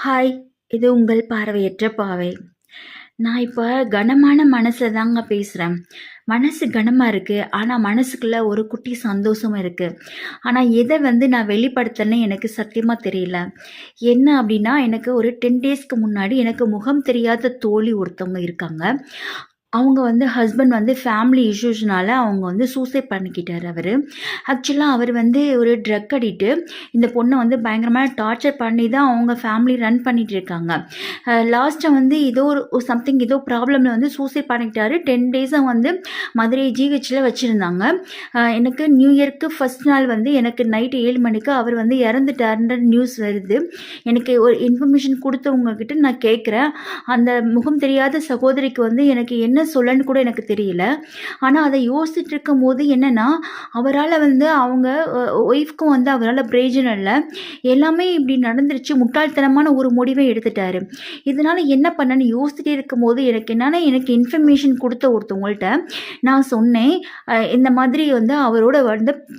Hi! இது உங்கள் பார்வையற்ற பாவை. நான் இப்ப கனமான மனசுல தாங்க பேசுறேன். மனசு கனமா இருக்கு. ஆனா, மனசுக்குள்ள ஒரு குட்டி சந்தோஷமும் இருக்கு. ஆனா, எத நான் வெளிப்படுத்துறேன்னு எனக்கு சத்தியமா தெரியல. என்ன அப்டின்னா, எனக்கு ஒரு 10 டேஸ்க்கு முன்னாடி எனக்கு முகம் தெரியாத தோழி ஒருத்தவங்க இருக்காங்க. அவங்க ஹஸ்பண்ட் ஃபேமிலி இஷ்யூஸ்னால அவங்க சூசைட் பண்ணிக்கிட்டாரு அவரு. ஆக்சுவலா அவர் ஒரு ட்ரக் அடிக்ட்டு. இந்த பொண்ண பயங்கரமா டார்ச்சர் பண்ணி தான் அவங்க ஃபேமிலி ரன் பண்ணிட்டு இருக்காங்க. லாஸ்ட்டா ஏதோ ஒரு சம்திங் ஏதோ ப்ராப்ளம்ல சூசைட் பண்ணிக்கிட்டாரு. 10 டேஸா மதுரை ஜிஹெச்ல வச்சிருந்தாங்க. எனக்கு நியூ இயர்க்கு ஃபர்ஸ்ட் நாள் எனக்கு நைட் 7 மணிக்கு அவர் இறந்துட்டாருன்ற நியூஸ் வருது. எனக்கு ஒரு இன்ஃபர்மேஷன் குடுத்தவங்க கிட்ட நான் கேட்குறேன். அந்த முகம் தெரியாத சகோதரிக்கு எனக்கு என்ன சொல்லன்னு கூட எனக்கு தெரியல. ஆனா, அத யோசிச்சுட்டு இருக்கும்போது என்னன்னா, அவரால அவங்க ஒய்ஃப்க்கும் அவரால பிரயோஜனம் இல்ல. எல்லாமே இப்படி நடந்துருச்சு. முட்டாள்தனமான ஒரு முடிவை எடுத்துட்டாரு. இதனால என்ன பண்ணேன்னு யோசிச்சுட்டே இருக்கும்போது, எனக்கு இன்ஃபர்மேஷன் குடுத்த ஒருத்தவங்கள்ட்ட நான் சொன்னேன். இந்த மாதிரி அவரோட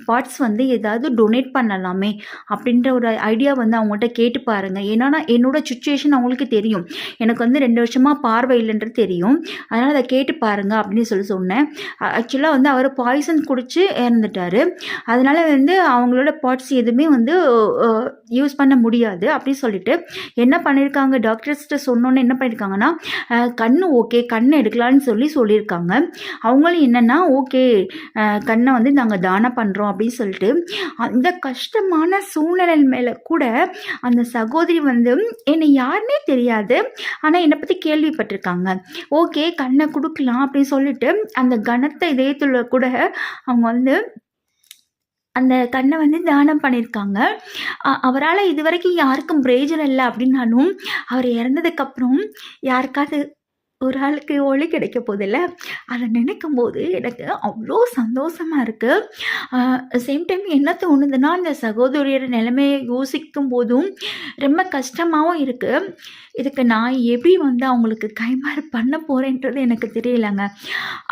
பார்ட்ஸ் ஏதாவது டொனேட் பண்ணலாமே அப்படின்ற ஒரு ஐடியா அவங்கள்ட்ட கேட்டு பாருங்க. ஏன்னா, என்னோட சிச்சுவேஷன் அவங்களுக்கு தெரியும். எனக்கு 2 வருஷமா பார்வை இல்லன்றது தெரியும். அதனால அத கேட்டு பாருங்க அப்படின்னு சொன்னேன். ஆக்சுவலா அவர் பாய்சன் குடிச்சு இறந்துட்டாரு. அதனால அவங்களோட பார்ட்ஸ் எதுவுமே யூஸ் பண்ண முடியாது அப்படின்னு சொல்லிட்டு என்ன பண்ணியிருக்காங்க, டாக்டர்ஸ்ட்ட சொன்னோன்னே என்ன பண்ணியிருக்காங்கன்னா, கண்ணு ஓகே, கண்ணு எடுக்கலான்னு சொல்லியிருக்காங்க. அவங்களும் என்னன்னா, ஓகே கண்ணை நாங்கள் தானம் பண்ணுறோம் அப்படின்னு சொல்லிட்டு அந்த கஷ்டமான சூழ்நிலை மேலே கூட அந்த சகோதரி என்னை யாருன்னே தெரியாது. ஆனால் என்னை பற்றி கேள்விப்பட்டிருக்காங்க. ஓகே கண்ணை கொடுக்கலாம் அப்படின்னு சொல்லிட்டு அந்த கனத்த இதயத்துல கூட அவங்க அந்த கண்ணை தானம் பண்ணியிருக்காங்க. அவரால் இதுவரைக்கும் யாருக்கும் பிரயோஜனம் இல்லை அப்படின்னாலும் அவர் இறந்ததுக்கப்புறம் யாருக்காவது ஒரு ஆளுக்கு ஒளி கிடைக்க போதில்ல. அதை நினைக்கும் போது எனக்கு அவ்வளோ சந்தோஷமா இருக்குது. சேம் டைம் என்ன தோணுதுன்னா, அந்த சகோதரியோட நிலைமையை யோசிக்கும் போதும் ரொம்ப கஷ்டமாகவும் இருக்குது. இதுக்கு நான் எப்படி அவங்களுக்கு கைமாறு பண்ண போகிறேன்றது எனக்கு தெரியலங்க.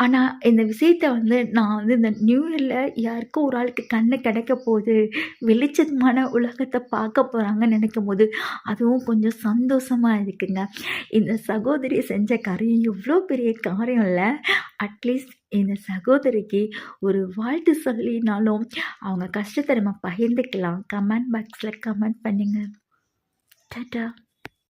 ஆனால் இந்த விஷயத்தை நான் இந்த நியூ இயரில் யாருக்கும் ஒரு ஆளுக்கு கண்ணு கிடைக்க போகுது, வெளிச்சமான உலகத்தை பார்க்க போகிறாங்கன்னு நினைக்கும் போது அதுவும் கொஞ்சம் சந்தோஷமாக இருக்குங்க. இந்த சகோதரி செஞ்ச காரியம் எவ்வளோ பெரிய காரியம் இல்லை. அட்லீஸ்ட் இந்த சகோதரிக்கு ஒரு வாழ்த்து சொல்லினாலும் அவங்க கஷ்டத்தை நம்ம பகிர்ந்துக்கலாம். கமெண்ட் பாக்ஸில் கமெண்ட் பண்ணுங்க. டாடா.